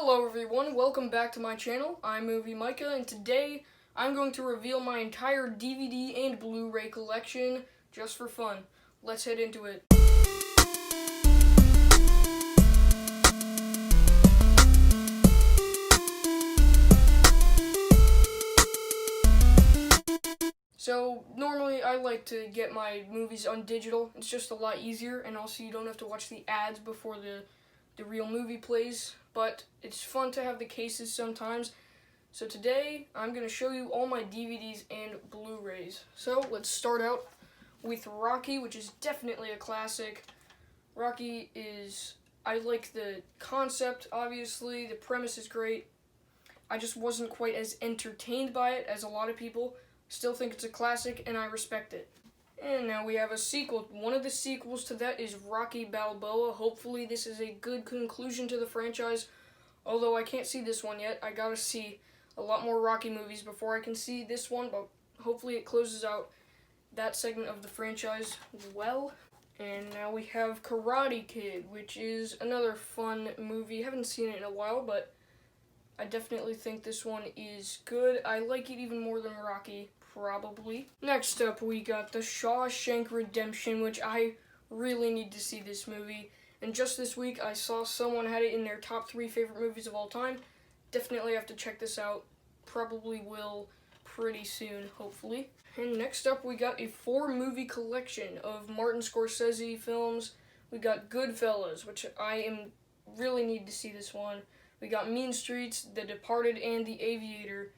Hello everyone, welcome back to my channel. I'm Movie Micah, and today I'm going to reveal my entire DVD and Blu-ray collection just for fun. Let's head into it. So normally I like to get my movies on digital. It's just a lot easier, and also you don't have to watch the ads before the real movie plays, but it's fun to have the cases sometimes. So today I'm going to show you all my DVDs and Blu-rays. So let's start out with Rocky, which is definitely a classic. Rocky I like the concept, obviously, the premise is great. I just wasn't quite as entertained by it as a lot of people. Still think it's a classic, and I respect it. And now we have a sequel. One of the sequels to that is Rocky Balboa. Hopefully this is a good conclusion to the franchise. Although I can't see this one yet. I gotta see a lot more Rocky movies before I can see this one. But hopefully it closes out that segment of the franchise well. And now we have Karate Kid, which is another fun movie. Haven't seen it in a while, but I definitely think this one is good. I like it even more than Rocky, probably. Next up, we got The Shawshank Redemption, which I really need to see this movie. And just this week, I saw someone had it in their top 3 favorite movies of all time. Definitely have to check this out. Probably will pretty soon, hopefully. And next up, we got a 4-movie collection of Martin Scorsese films. We got Goodfellas, which I really need to see this one. We got Mean Streets, The Departed, and The Aviator.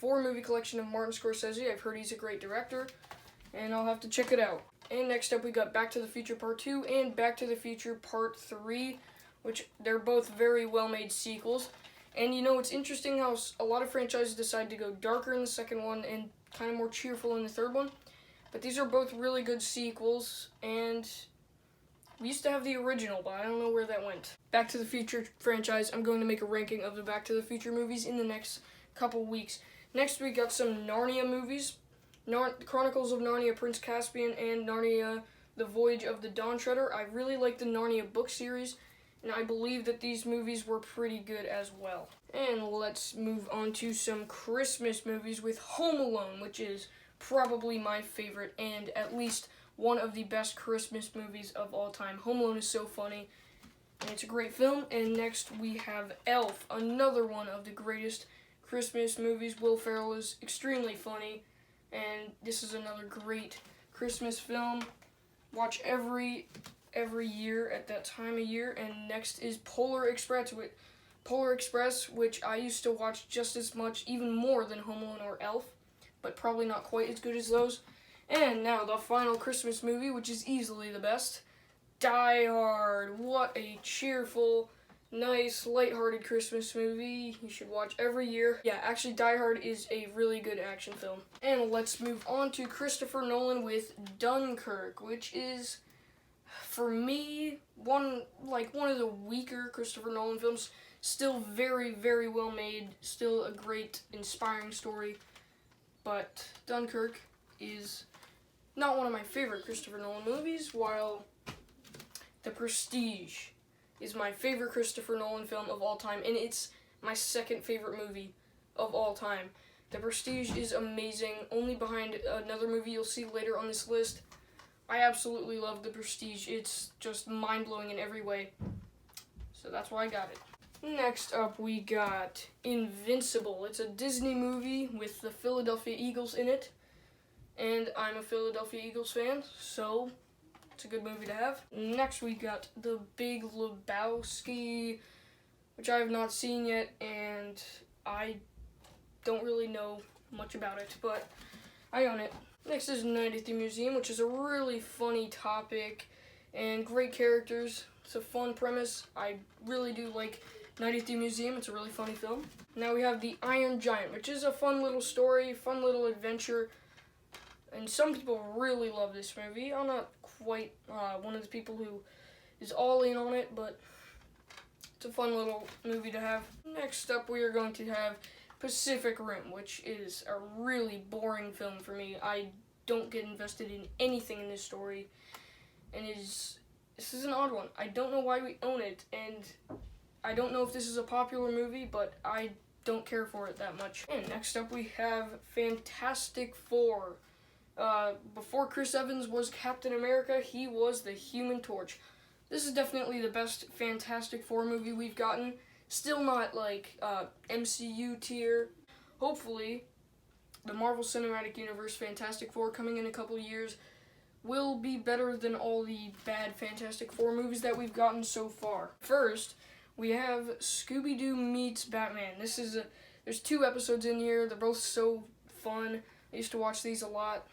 4-movie collection of Martin Scorsese. I've heard he's a great director, and I'll have to check it out. And next up, we got Back to the Future Part 2 and Back to the Future Part 3, which they're both very well-made sequels. And you know, it's interesting how a lot of franchises decide to go darker in the second one and kind of more cheerful in the third one. But these are both really good sequels, and we used to have the original, but I don't know where that went. Back to the Future franchise, I'm going to make a ranking of the Back to the Future movies in the next couple weeks. Next, we got some Narnia movies. Chronicles of Narnia, Prince Caspian, and Narnia, The Voyage of the Dawn Treader. I really like the Narnia book series, and I believe that these movies were pretty good as well. And let's move on to some Christmas movies with Home Alone, which is probably my favorite and at least one of the best Christmas movies of all time. Home Alone is so funny, and it's a great film. And next we have Elf, another one of the greatest Christmas movies. Will Ferrell is extremely funny, and this is another great Christmas film. Watch every year at that time of year. And next is Polar Express, which I used to watch just as much, even more than Home Alone or Elf, but probably not quite as good as those. And now the final Christmas movie, which is easily the best, Die Hard. What a cheerful, nice, lighthearted Christmas movie you should watch every year. Yeah, actually Die Hard is a really good action film. And let's move on to Christopher Nolan with Dunkirk, which is, for me, one of the weaker Christopher Nolan films. Still very, very well made, still a great, inspiring story, but Dunkirk is not one of my favorite Christopher Nolan movies, while The Prestige is my favorite Christopher Nolan film of all time, and it's my second favorite movie of all time. The Prestige is amazing, only behind another movie you'll see later on this list. I absolutely love The Prestige. It's just mind-blowing in every way, so that's why I got it. Next up, we got Invincible. It's a Disney movie with the Philadelphia Eagles in it, and I'm a Philadelphia Eagles fan, so it's a good movie to have. Next, we got The Big Lebowski, which I have not seen yet, and I don't really know much about it, but I own it. Next is Night at the Museum, which is a really funny topic and great characters. It's a fun premise. I really do like Night at the Museum. It's a really funny film. Now we have The Iron Giant, which is a fun little story, fun little adventure, and some people really love this movie. I'm not quite one of the people who is all in on it, but it's a fun little movie to have. Next up, we are going to have Pacific Rim, which is a really boring film for me. I don't get invested in anything in this story, and this is an odd one. I don't know why we own it, and I don't know if this is a popular movie, but I don't care for it that much. And next up we have Fantastic Four. Before Chris Evans was Captain America, he was the Human Torch. This is definitely the best Fantastic Four movie we've gotten. Still not like MCU tier. Hopefully, the Marvel Cinematic Universe Fantastic Four coming in a couple years will be better than all the bad Fantastic Four movies that we've gotten so far. First, we have Scooby-Doo Meets Batman. There's 2 episodes in here. They're both so fun. I used to watch these a lot.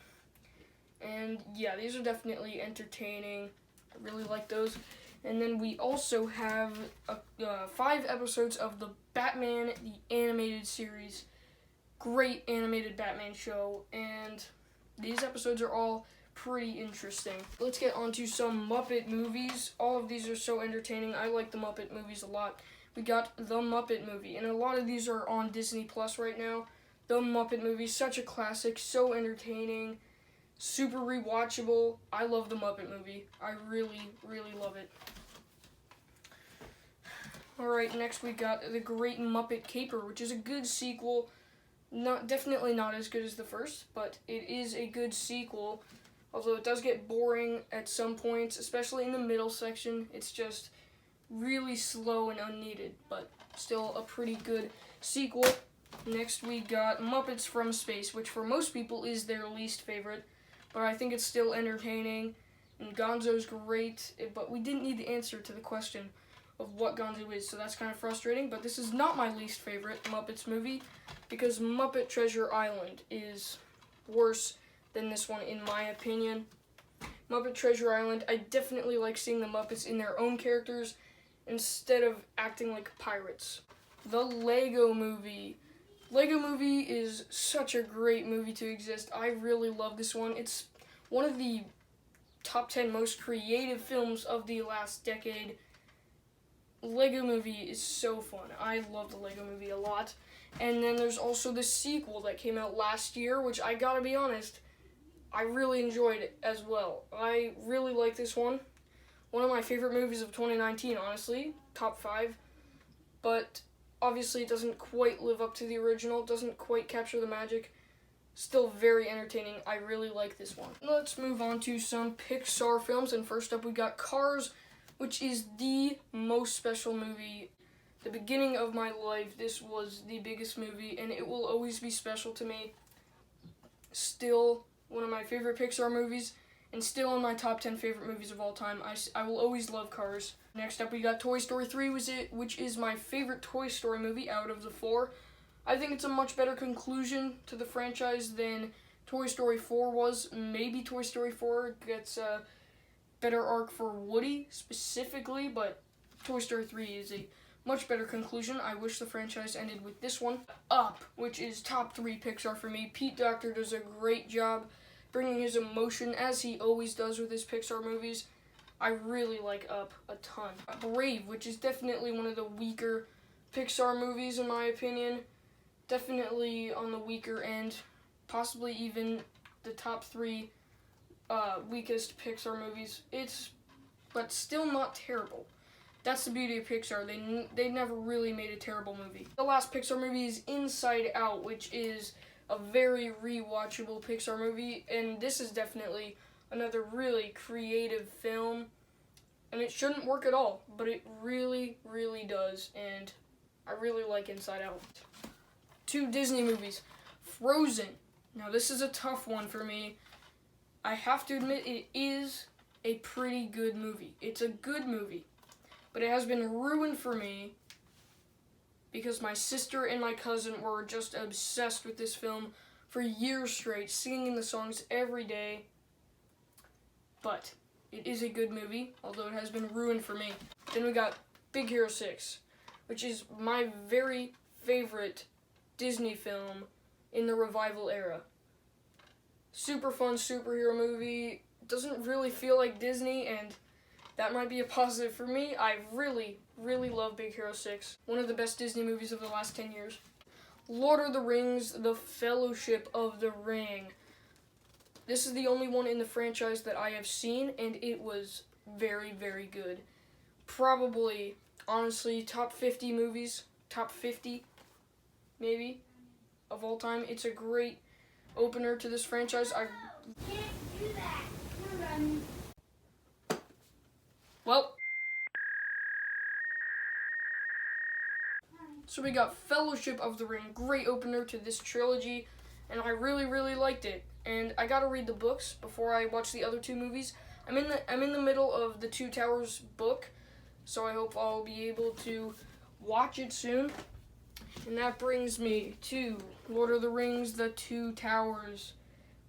And yeah, these are definitely entertaining. I really like those. And then we also have 5 episodes of the Batman, the animated series. Great animated Batman show. And these episodes are all pretty interesting. Let's get on to some Muppet movies. All of these are so entertaining. I like the Muppet movies a lot. We got The Muppet Movie, and a lot of these are on Disney Plus right now. The Muppet Movie, such a classic, so entertaining, super rewatchable. I love The Muppet Movie. I really, really love it. Alright, next we got The Great Muppet Caper, which is a good sequel. Definitely not as good as the first, but it is a good sequel. Although it does get boring at some points, especially in the middle section. It's just really slow and unneeded, but still a pretty good sequel. Next we got Muppets from Space, which for most people is their least favorite, but I think it's still entertaining, and Gonzo's great, but we didn't need the answer to the question of what Gonzo is, so that's kind of frustrating, but this is not my least favorite Muppets movie, because Muppet Treasure Island is worse than this one, in my opinion. Muppet Treasure Island, I definitely like seeing the Muppets in their own characters instead of acting like pirates. The Lego Movie. Lego Movie is such a great movie to exist. I really love this one. It's one of the top 10 most creative films of the last decade. Lego Movie is so fun. I love the Lego Movie a lot. And then there's also the sequel that came out last year, which I gotta be honest, I really enjoyed it as well. I really like this one. One of my favorite movies of 2019, honestly. Top 5. But obviously it doesn't quite live up to the original. Doesn't quite capture the magic. Still very entertaining. I really like this one. Let's move on to some Pixar films. And first up we got Cars, which is the most special movie. The beginning of my life, this was the biggest movie, and it will always be special to me. Still one of my favorite Pixar movies, and still in my top 10 favorite movies of all time. I will always love Cars. Next up we got Toy Story 3, which is my favorite Toy Story movie out of the 4. I think it's a much better conclusion to the franchise than Toy Story 4 was. Maybe Toy Story 4 gets a better arc for Woody specifically, but Toy Story 3 is a much better conclusion. I wish the franchise ended with this one. Up, which is top 3 Pixar for me. Pete Docter does a great job bringing his emotion, as he always does with his Pixar movies. I really like Up a ton. Brave, which is definitely one of the weaker Pixar movies in my opinion. Definitely on the weaker end. Possibly even the top 3 weakest Pixar movies. But still not terrible. That's the beauty of Pixar. They never really made a terrible movie. The last Pixar movie is Inside Out, which is a very rewatchable Pixar movie, and this is definitely another really creative film, and it shouldn't work at all, but it really, really does, and I really like Inside Out. 2 Disney movies. Frozen. Now this is a tough one for me. I have to admit it is a pretty good movie. It's a good movie, but it has been ruined for me because my sister and my cousin were just obsessed with this film for years straight, singing the songs every day. But it is a good movie, although it has been ruined for me. Then we got Big Hero 6, which is my very favorite Disney film in the revival era. Super fun superhero movie. Doesn't really feel like Disney, and that might be a positive for me. I really, really love Big Hero 6. One of the best Disney movies of the last 10 years. Lord of the Rings, The Fellowship of the Ring. This is the only one in the franchise that I have seen, and it was very, very good. Probably, honestly, top 50 movies, top 50 maybe of all time. It's a great opener to this franchise. Can't do that. You're running. Well, so we got Fellowship of the Ring, great opener to this trilogy, and I really, really liked it. And I gotta read the books before I watch the other two movies. I'm in the middle of the Two Towers book, so I hope I'll be able to watch it soon. And that brings me to Lord of the Rings, The Two Towers.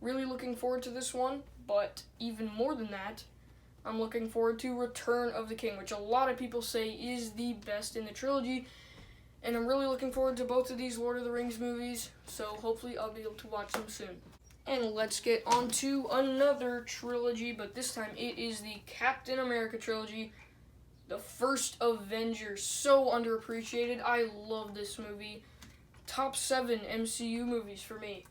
Really looking forward to this one, but even more than that, I'm looking forward to Return of the King, which a lot of people say is the best in the trilogy. And I'm really looking forward to both of these Lord of the Rings movies, so hopefully I'll be able to watch them soon. And let's get on to another trilogy, but this time it is the Captain America trilogy, the first Avenger. So underappreciated. I love this movie. Top 7 MCU movies for me.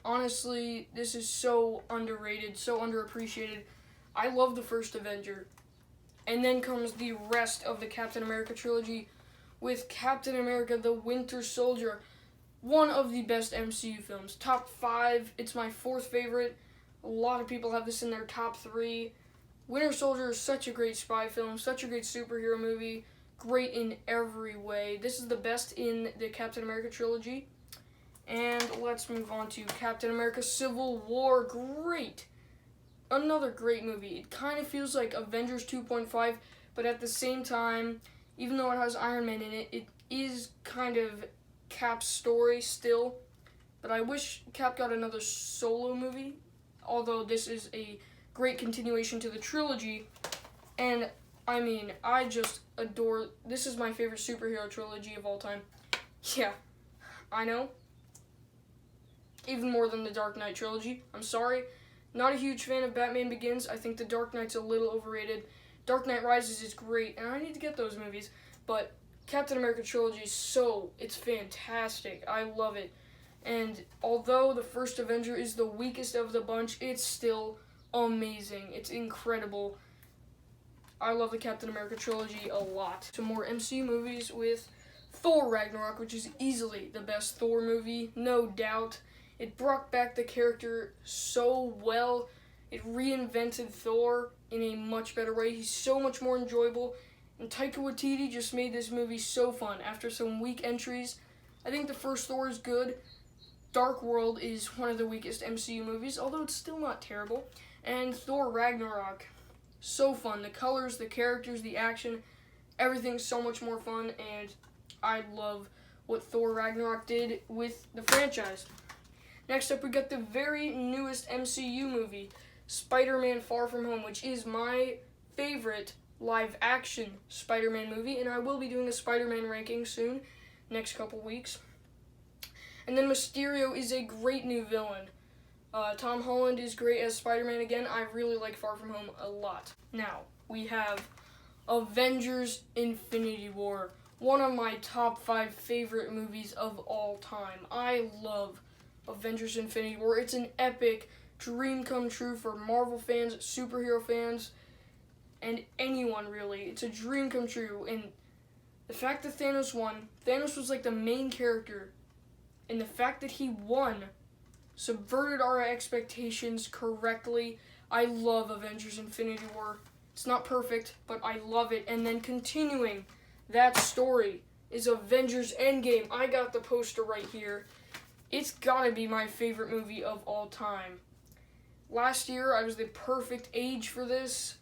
Honestly, this is so underrated, so underappreciated. I love the first Avenger. And then comes the rest of the Captain America trilogy with Captain America the Winter Soldier. One of the best MCU films. Top 5. It's my 4th favorite. A lot of people have this in their top 3. Winter Soldier is such a great spy film, such a great superhero movie. Great in every way. This is the best in the Captain America trilogy. And let's move on to Captain America Civil War. Great. Another great movie. It kind of feels like Avengers 2.5, but at the same time, even though it has Iron Man in it, it is kind of Cap's story still. But I wish Cap got another solo movie, although this is a great continuation to the trilogy. And I mean, I just adore, this is my favorite superhero trilogy of all time. Yeah, I know. Even more than the Dark Knight trilogy. I'm sorry. Not a huge fan of Batman Begins. I think the Dark Knight's a little overrated. Dark Knight Rises is great, and I need to get those movies. But Captain America trilogy is it's fantastic. I love it. And although the first Avenger is the weakest of the bunch, it's still amazing. It's incredible. I love the Captain America trilogy a lot. Some more MCU movies with Thor Ragnarok, which is easily the best Thor movie, no doubt. It brought back the character so well. It reinvented Thor in a much better way. He's so much more enjoyable. And Taika Waititi just made this movie so fun. After some weak entries, I think the first Thor is good. Dark World is one of the weakest MCU movies, although it's still not terrible. And Thor Ragnarok, so fun. The colors, the characters, the action, everything's so much more fun. And I love what Thor Ragnarok did with the franchise. Next up, we got the very newest MCU movie, Spider-Man Far From Home, which is my favorite live-action Spider-Man movie, and I will be doing a Spider-Man ranking soon, next couple weeks. And then Mysterio is a great new villain. Tom Holland is great as Spider-Man again. I really like Far From Home a lot. Now, we have Avengers Infinity War, one of my top 5 favorite movies of all time. I love Avengers Infinity War. It's an epic dream come true for Marvel fans, superhero fans, and anyone really. It's a dream come true. And the fact that Thanos won, Thanos was like the main character, and the fact that he won subverted our expectations correctly. I love Avengers Infinity War. It's not perfect, but I love it. And then continuing that story is Avengers Endgame. I got the poster right here. It's gotta be my favorite movie of all time. Last year, I was the perfect age for this.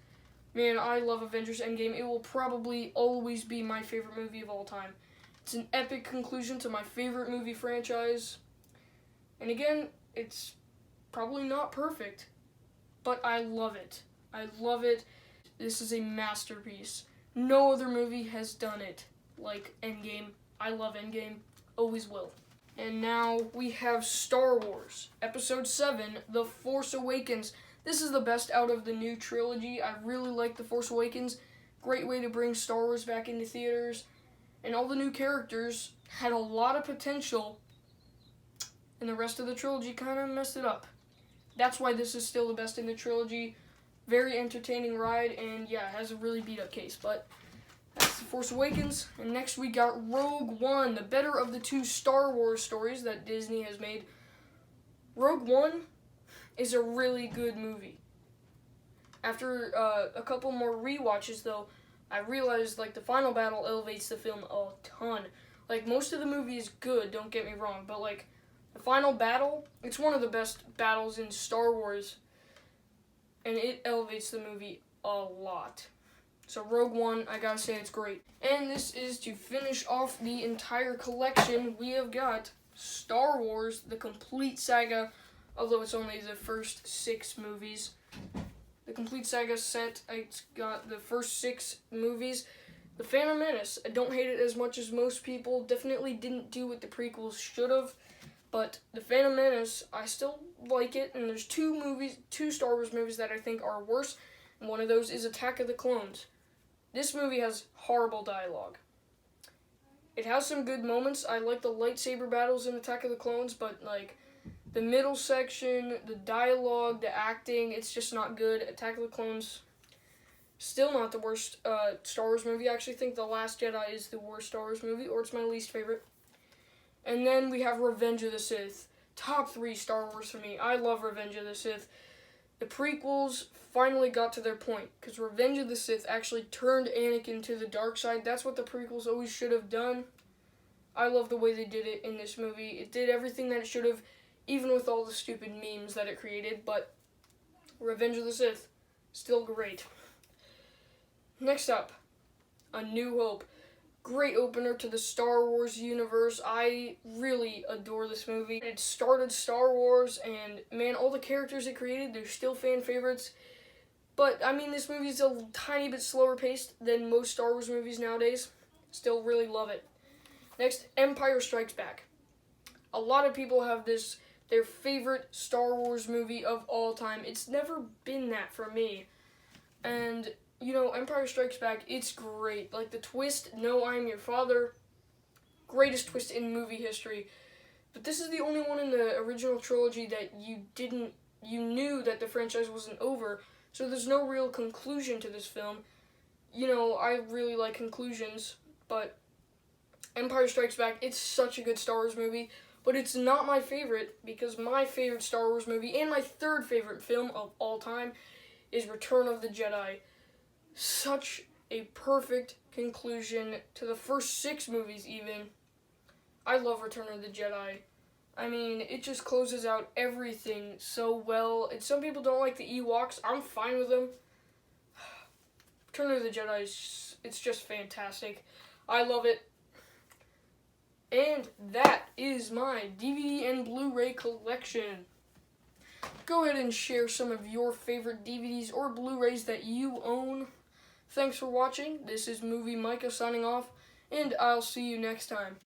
Man, I love Avengers Endgame. It will probably always be my favorite movie of all time. It's an epic conclusion to my favorite movie franchise. And again, it's probably not perfect, but I love it. I love it. This is a masterpiece. No other movie has done it like Endgame. I love Endgame. Always will. And now we have Star Wars, Episode 7, The Force Awakens. This is the best out of the new trilogy. I really like The Force Awakens. Great way to bring Star Wars back into theaters. And all the new characters had a lot of potential, and the rest of the trilogy kind of messed it up. That's why this is still the best in the trilogy. Very entertaining ride, and yeah, it has a really beat-up case. But That's The Force Awakens. And next we got Rogue One, the better of the two Star Wars stories that Disney has made. Rogue One is a really good movie. After a couple more rewatches, though, I realized, like, the final battle elevates the film a ton. Like, most of the movie is good, don't get me wrong, but, like, the final battle, it's one of the best battles in Star Wars, and it elevates the movie a lot. So Rogue One, I gotta say it's great. And this is to finish off the entire collection. We have got Star Wars, the complete saga, although it's only the first 6 movies. The complete saga set, it's got the first 6 movies. The Phantom Menace, I don't hate it as much as most people. Definitely didn't do what the prequels should have. But The Phantom Menace, I still like it. And there's 2 Star Wars movies that I think are worse. And one of those is Attack of the Clones. This movie has horrible dialogue. It has some good moments. I like the lightsaber battles in Attack of the Clones, but, like, the middle section, the dialogue, the acting, it's just not good. Attack of the Clones, still not the worst Star Wars movie. I actually think The Last Jedi is the worst Star Wars movie, or it's my least favorite. And then we have Revenge of the Sith. Top 3 Star Wars for me. I love Revenge of the Sith. The prequels finally got to their point, because Revenge of the Sith actually turned Anakin to the dark side. That's what the prequels always should have done. I love the way they did it in this movie. It did everything that it should have, even with all the stupid memes that it created, but Revenge of the Sith, still great. Next up, A New Hope. Great opener to the Star Wars universe. I really adore this movie. It started Star Wars, and man, all the characters it created, they're still fan favorites. But, I mean, this movie's a tiny bit slower paced than most Star Wars movies nowadays. Still really love it. Next, Empire Strikes Back. A lot of people have this, their favorite Star Wars movie of all time. It's never been that for me. And, you know, Empire Strikes Back, it's great. Like, the twist, no, I'm your father, greatest twist in movie history. But this is the only one in the original trilogy that you knew that the franchise wasn't over. So there's no real conclusion to this film. You know, I really like conclusions, but Empire Strikes Back, it's such a good Star Wars movie, but it's not my favorite, because my favorite Star Wars movie, and my 3rd favorite film of all time, is Return of the Jedi. Such a perfect conclusion to the first 6 movies, even. I love Return of the Jedi. I mean, it just closes out everything so well. And some people don't like the Ewoks. I'm fine with them. Return of the Jedi, it's just fantastic. I love it. And that is my DVD and Blu-ray collection. Go ahead and share some of your favorite DVDs or Blu-rays that you own. Thanks for watching. This is Movie Micah signing off, and I'll see you next time.